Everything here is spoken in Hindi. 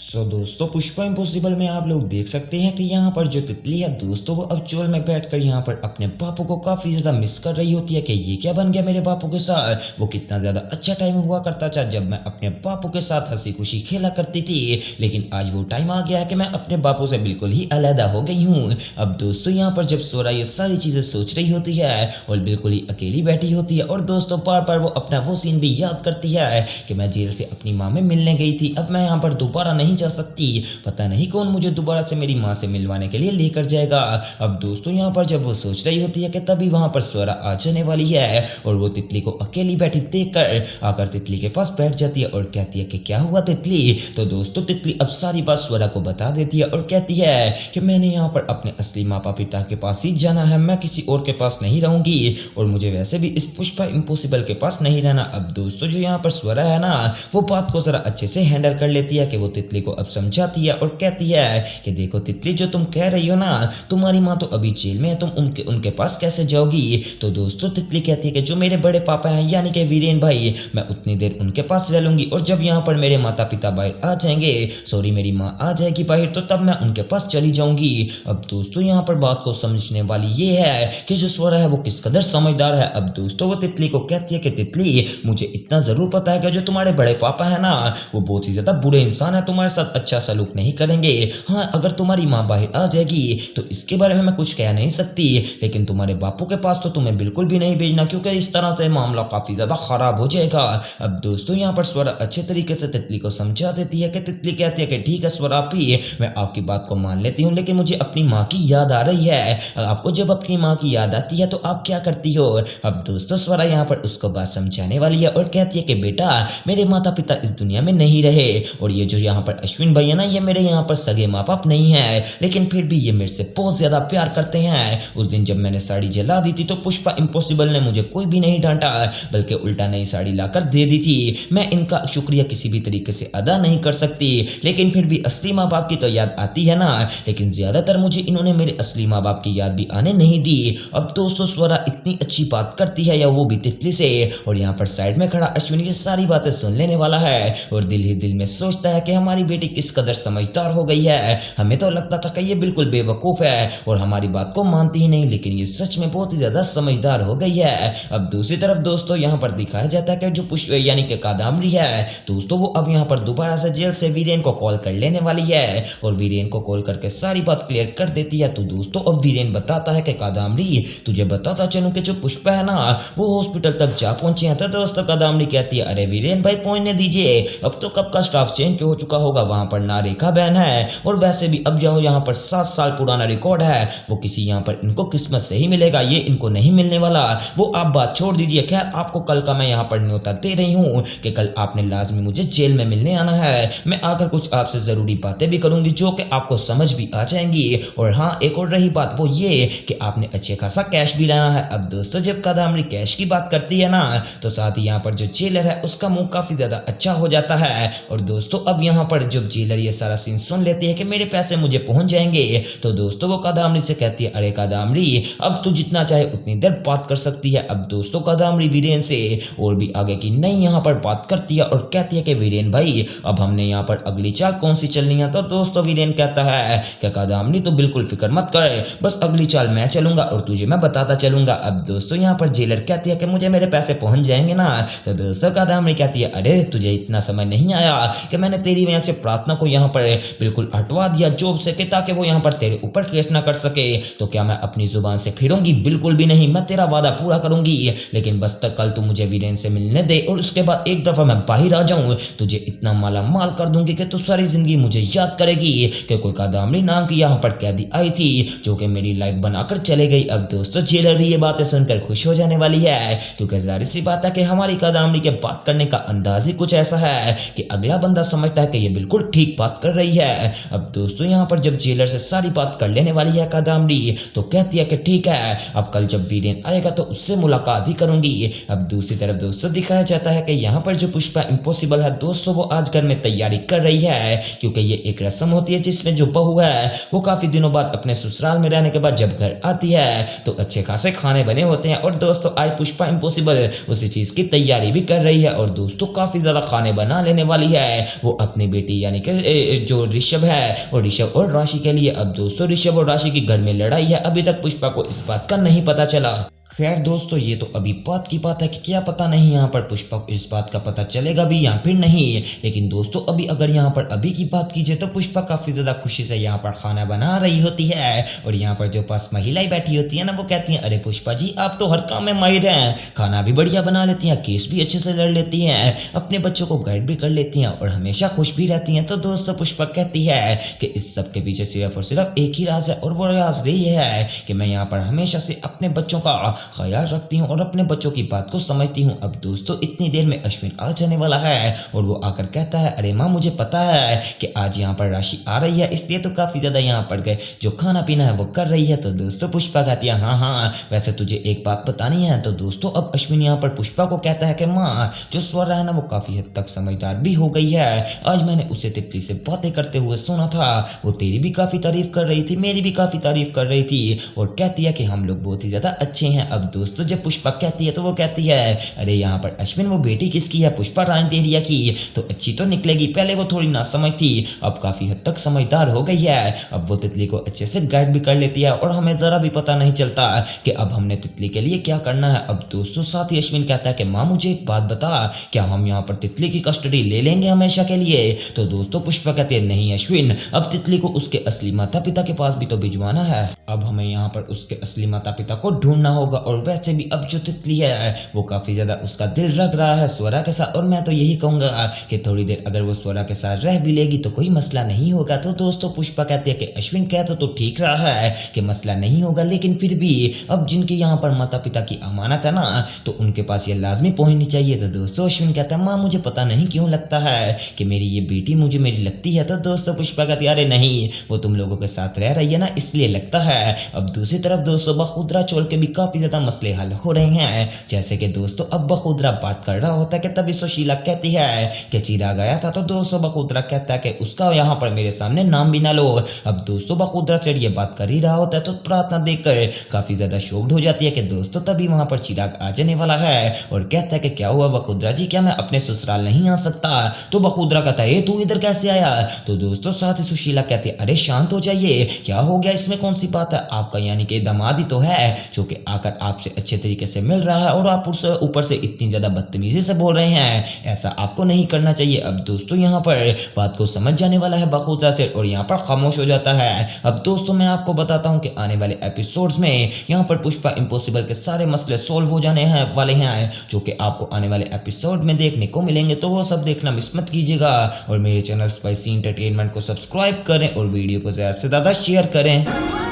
दोस्तों पुष्पा इम्पॉसिबल में आप लोग देख सकते हैं कि यहाँ पर जो तितली है दोस्तों वो अब चोल में बैठकर यहाँ पर अपने बापू को काफी ज्यादा मिस कर रही होती है कि ये क्या बन गया मेरे बापू के साथ। वो कितना ज्यादा अच्छा टाइम हुआ करता था जब मैं अपने बापू के साथ हंसी खुशी खेला करती थी, लेकिन आज वो टाइम आ गया है कि मैं अपने बापू से बिल्कुल ही अलहदा हो गई हूँ। अब दोस्तों यहाँ पर जब सोरा ये सारी चीजें सोच रही होती है और बिल्कुल ही अकेली बैठी होती है और दोस्तों बार बार वो अपना वो सीन भी याद करती है कि मैं जेल से अपनी माँ में मिलने गई थी, अब मैं यहाँ पर दोबारा नहीं जा सकती, पता नहीं कौन मुझे दोबारा से मेरी माँ से मिलवाने के लिए लेकर जाएगा। अब दोस्तों यहाँ पर जब वो सोच रही होती है कि तभी वहां पर स्वरा आ जाने वाली है और वो तितली को अकेली बैठी देखकर आकर तितली के पास बैठ जाती है और कहती है कि क्या हुआ तितली। तो दोस्तों तितली अब सारी बात स्वरा को बता देती है और कहती है कि मैंने यहाँ पर अपने असली माता पिता के पास ही जाना है, मैं किसी और के पास नहीं रहूंगी और मुझे वैसे भी इस पुष्पा इम्पॉसिबल के पास नहीं रहना। अब दोस्तों जो यहाँ पर स्वरा है ना वो बात को जरा अच्छे से हैंडल कर लेती है कि वो तितली को अब समझाती है और कहती है कि देखो तितली जो तुम कह रही हो ना तुम्हारी माँ तो अभी जेल में है, तुम उनके पास कैसे जाओगी। तो दोस्तों तितली कहती है कि जो मेरे बड़े पापा हैं यानी कि वीरेन भाई, मैं उतनी देर उनके पास रह लूंगी और जब यहाँ पर मेरे माता पिता बाहर आ जाएंगे, सॉरी मेरी माँ आ जाएगी बाहर, तो तब मैं उनके पास चली जाऊंगी। अब दोस्तों यहाँ पर बात को समझने वाली ये है कि जो स्वरा है वो किस कदर समझदार है। अब दोस्तों वो तितली को कहती है कि तितली मुझे इतना जरूर पता है कि जो तुम्हारे बड़े पापा है ना वो बहुत ही ज्यादा बुरे इंसान है, तुम्हारे साथ अच्छा सलूक नहीं करेंगे। हाँ अगर तुम्हारी माँ बाहर आ जाएगी तो इसके बारे में मैं कुछ कह नहीं सकती, लेकिन तुम्हारे बापू के पास तो तुम्हें बिल्कुल भी नहीं भेजना क्योंकि इस तरह से मामला काफी ज्यादा खराब हो जाएगा। अब दोस्तों यहाँ पर स्वरा अच्छे तरीके से तितली को समझा देती है कि तितली कहती है कि ठीक है स्वरा आपी मैं आपकी बात को मान लेती हूँ, लेकिन मुझे अपनी माँ की याद आ रही है। आपको जब अपनी माँ की याद आती है तो आप क्या करती हो। अब दोस्तों स्वरा यहाँ पर उसको बात समझाने वाली है और कहती है कि बेटा मेरे माता पिता इस दुनिया में नहीं रहे और ये जो यहाँ पर अश्विन भाई है ना ये मेरे यहाँ पर सगे माँ बाप नहीं है, लेकिन फिर भी ये मेरे से बहुत ज्यादा प्यार करते हैं। उस दिन जब मैंने साड़ी जला दी थी तो पुष्पा इम्पॉसिबल ने मुझे कोई भी नहीं डांटा बल्कि उल्टा नई साड़ी लाकर दे दी थी। मैं इनका शुक्रिया किसी भी तरीके से अदा नहीं कर सकती, लेकिन फिर भी असली माँ बाप की तो याद आती है ना, लेकिन ज्यादातर मुझे इन्होंने मेरे असली माँ बाप की याद भी आने नहीं दी। अब दोस्तों स्वरा इतनी अच्छी बात करती है या वो भी तितली से, और यहाँ पर साइड में खड़ा अश्विन ये सारी बातें सुन लेने वाला है और दिल ही दिल में सोचता है कि हमारी बेटी किस कदर समझदार हो गई है। हमें तो लगता था कि ये बिल्कुल बेवकूफ है और हमारी बात को मानती ही नहीं, लेकिन ये सच में बहुत ही ज्यादा समझदार हो गई है। अब दूसरी तरफ दोस्तों यहाँ पर दिखाया जाता है कि जो पुष्प यानी कि कादम्बरी है दोस्तों वो अब यहाँ पर दोबारा से जेल से वीरेन को कॉल कर लेने वाली है और वीरेन को कॉल करके सारी बात क्लियर कर देती है। तो दोस्तों अब वीरेन बताता है कि कादम्बरी तुझे बताता चलूं कि जो पुष्पा है ना वो हॉस्पिटल तक जा पहुंचे हैं। तो दोस्तों कादम्बरी कहती है अरे वीरेन भाई पहुंचने दीजिए, अब तो कब का स्टाफ चेंज हो चुका होगा, वहां पर ना रेखा बहन है और वैसे भी अब जाओ यहाँ पर 7 साल पुराना रिकॉर्ड है वो किसी यहाँ पर इनको किस्मत से ही मिलेगा, ये इनको नहीं मिलने वाला। वो आप बात छोड़ दीजिए, खैर आपको कल का मैं यहाँ पर न्योता दे रही हूँ कि कल आपने लाजमी मुझे जेल में मिलने आना है। मैं आकर कुछ आपसे जरूरी बातें भी करूंगी जो कि आपको समझ भी आ जाएंगी, और हाँ एक और रही बात वो ये कि आपने अच्छे खासा कैश भी लाना है। अब दोस्तों जब कादम्बरी कैश की बात करती है ना तो साथ ही यहाँ पर जो जेलर है उसका मुंह काफी ज्यादा अच्छा हो जाता है और दोस्तों अब यहाँ पर जब जेलर ये सारा सीन सुन लेती है कि मेरे पैसे मुझे पहुंच जाएंगे तो दोस्तों वो कादम्बरी से कहती है अरे कादम्बरी अब तू जितना चाहे उतनी देर बात कर सकती है। अब दोस्तों कादम्बरी वीरेन से और भी आगे की नहीं यहाँ पर बात करती है और कहती है कि वीरेन भाई अब हमने यहाँ पर अगली चाल कौन सी चलनी है। तो दोस्तों वीरेन कहता है कि कादम्बरी तो बिल्कुल फिक्र मत कर, बस अगली चाल मैं चलूंगा और तुझे मैं बताता चलूंगा। अब दोस्तों यहाँ पर जेलर कहती है कि मुझे मेरे पैसे पहुंच जाएंगे ना। तो दोस्तों कादम्बरी कहती है अरे तुझे इतना समय नहीं आया कि मैंने तेरी वजह से प्रार्थना को यहाँ पर बिल्कुल हटवा दिया जॉब से ताकि वो यहाँ पर तेरे ऊपर केस ना कर सके। तो क्या मैं अपनी जुबान से फिरूंगी? बिल्कुल भी नहीं, मैं तेरा वादा पूरा करूंगी, लेकिन बस तक कल तू मुझे वीरेन से मिलने दे और उसके बाद एक दफा मैं बाहर आ जाऊं तुझे इतना माला माल कर दूंगी कि तू सारी जिंदगी मुझे याद करेगी कि कोई कादम्बरी नाम की यहाँ पर कैदी आई थी जो कि मेरी लाइफ बनाकर चले गई। अब दोस्तों जेलर भी ये बातें सुनकर खुश हो जाने वाली है क्योंकि जाहिर सी बात है कि हमारी कादम्बरी के बात करने का अंदाज ही कुछ ऐसा है कि अगला बंदा समझता है कि ये बिल्कुल ठीक बात कर रही है। अब दोस्तों यहाँ पर जब जेलर से सारी बात कर लेने वाली है कादम्बरी तो कहती है कि ठीक है अब कल जब वीरेन आएगा तो उससे मुलाकात ही करूंगी। अब दूसरी तरफ दोस्तों दिखाया जाता है कि यहाँ पर जो पुष्पा इम्पॉसिबल है दोस्तों वो आज घर में तैयारी कर रही है क्योंकि ये एक रस्म होती है जिसमें जो बहू है वो काफी दिनों बाद अपने ससुराल में रहने के बाद जब घर आती है तो अच्छे खासे खाने बने होते हैं और दोस्तों आज पुष्पा इम्पॉसिबल उसी चीज की तैयारी भी कर रही है और दोस्तों काफी ज्यादा खाने बना लेने वाली है। वो अपनी बेटी तितली यानी कि जो ऋषभ है और ऋषभ और राशि के लिए। अब दोस्तों ऋषभ और राशि की घर में लड़ाई है, अभी तक पुष्पा को इस बात का नहीं पता चला। खैर दोस्तों ये तो अभी बात की बात है कि क्या पता नहीं यहाँ पर पुष्पा को इस बात का पता चलेगा भी या फिर नहीं। लेकिन दोस्तों अभी अगर यहाँ पर अभी की बात कीजिए तो पुष्पा काफी ज्यादा खुशी से यहाँ पर खाना बना रही होती है और यहाँ पर जो पास महिलाएं बैठी होती है ना वो कहती है अरे पुष्पा जी आप तो हर काम में माहिर हैं, खाना भी बढ़िया बना लेती हैं, केस भी अच्छे से लड़ लेती हैं, अपने बच्चों को गाइड भी कर लेती हैं और हमेशा खुश भी रहती हैं। तो दोस्तों पुष्पा कहती है कि इस सब के पीछे सिर्फ और सिर्फ एक ही राज है और वो राज यही है कि मैं यहाँ पर हमेशा से अपने बच्चों का ख्याल रखती हूँ और अपने बच्चों की बात को समझती हूँ। अब दोस्तों इतनी देर में अश्विन आ जाने वाला है और वो आकर कहता है अरे माँ मुझे पता है कि आज यहाँ पर राशि आ रही है, इसलिए तो काफी ज्यादा यहाँ पर गए जो खाना पीना है वो कर रही है। तो दोस्तों पुष्पा कहती है हाँ वैसे तुझे एक बात बतानी है। तो दोस्तों अब अश्विन यहाँ पर पुष्पा को कहता है कि माँ जो स्वर है ना वो काफी हद तक समझदार भी हो गई है, आज मैंने उसे तितली से बातें करते हुए सुना था, वो तेरी भी काफी तारीफ कर रही थी, मेरी भी काफी तारीफ कर रही थी और कहती है कि हम लोग बहुत ही ज्यादा अच्छे हैं। अब दोस्तों जब पुष्पा कहती है तो वो कहती है अरे यहाँ पर अश्विन वो बेटी किसकी है, पुष्पा रानी टेरिया की, तो अच्छी तो निकलेगी, पहले वो थोड़ी ना समझ थी अब काफी हद तक समझदार हो गई है, अब वो तितली को अच्छे से गाइड भी कर लेती है और हमें जरा भी पता नहीं चलता कि अब हमने तितली के लिए क्या करना है। अब दोस्तों साथ ही अश्विन कहता है कि माँ मुझे एक बात बता, क्या हम यहाँ पर तितली की कस्टडी ले लेंगे हमेशा के लिए। तो दोस्तों पुष्पा कहती है नहीं अश्विन, अब तितली को उसके असली माता पिता के पास भी तो भिजवाना है, अब हमें यहाँ पर उसके असली माता पिता को ढूंढना होगा और वैसे भी अब जो तितली है वो काफी ज्यादा उसका दिल रख रहा है स्वरा के साथ और मैं तो यही कहूंगा कि थोड़ी देर अगर वो स्वरा के साथ रह भी लेगी तो कोई मसला नहीं होगा। तो दोस्तों पुष्पा कहती है कि अश्विन कहता तो ठीक रहा है कि मसला नहीं होगा, लेकिन फिर भी अब जिनके यहाँ पर माता पिता की अमानत है ना तो उनके पास ये लाजमी पहुंचनी चाहिए। तो दोस्तों अश्विन कहता है माँ मुझे पता नहीं क्यों लगता है कि मेरी ये बेटी मुझे मेरी लगती है। तो दोस्तों पुष्पा कहती है अरे नहीं वो तुम लोगों के साथ रह रही है ना इसलिए लगता है। अब दूसरी तरफ दोस्तों बखुदरा चोल के भी काफी ज्यादा मसले हल हो रहे हैं, जैसे कि दोस्तों अब बखुदरा बात कर रहा होता है कि तभी सुशीला कहती है कि चिराग आया था। तो दोस्तों बखुदरा कहता है कि उसका यहाँ पर मेरे सामने नाम भी ना लो। अब दोस्तों बखुदरा से ये बात कर ही रहा होता है तो प्रार्थना देखकर काफी ज्यादा शॉक्ड हो जाती है कि दोस्तों तभी वहां पर चिराग आ जाने वाला है और कहता है कि क्या हुआ बखुदरा जी, क्या मैं अपने ससुराल नहीं आ सकता। तो बखुदरा कहता है तू इधर कैसे आया। तो दोस्तों साथ ही सुशीला कहती है अरे शांत हो जाइए, क्या हो गया, इसमें कौन सी बात है, आपका यानी कि दामाद ही तो है जो कि आकर आपसे अच्छे तरीके से मिल रहा है और आप उससे ऊपर से इतनी ज्यादा बदतमीजी से बोल रहे हैं, ऐसा आपको नहीं करना चाहिए। अब दोस्तों यहाँ पर बात को समझ जाने वाला है बखुदरा से और यहाँ पर खामोश हो जाता है। अब दोस्तों मैं आपको बताता हूँ कि आने वाले एपिसोड्स में यहाँ पर पुष्पा इम्पॉसिबल के सारे मसले सॉल्व हो जाने हैं वाले हैं जो कि आपको आने वाले एपिसोड में देखने को मिलेंगे, तो वो सब देखना मिस मत कीजिएगा और मेरे चैनल स्पाइसी एंटरटेनमेंट को सब्सक्राइब करें और वीडियो को ज़्यादा से ज़्यादा शेयर करें।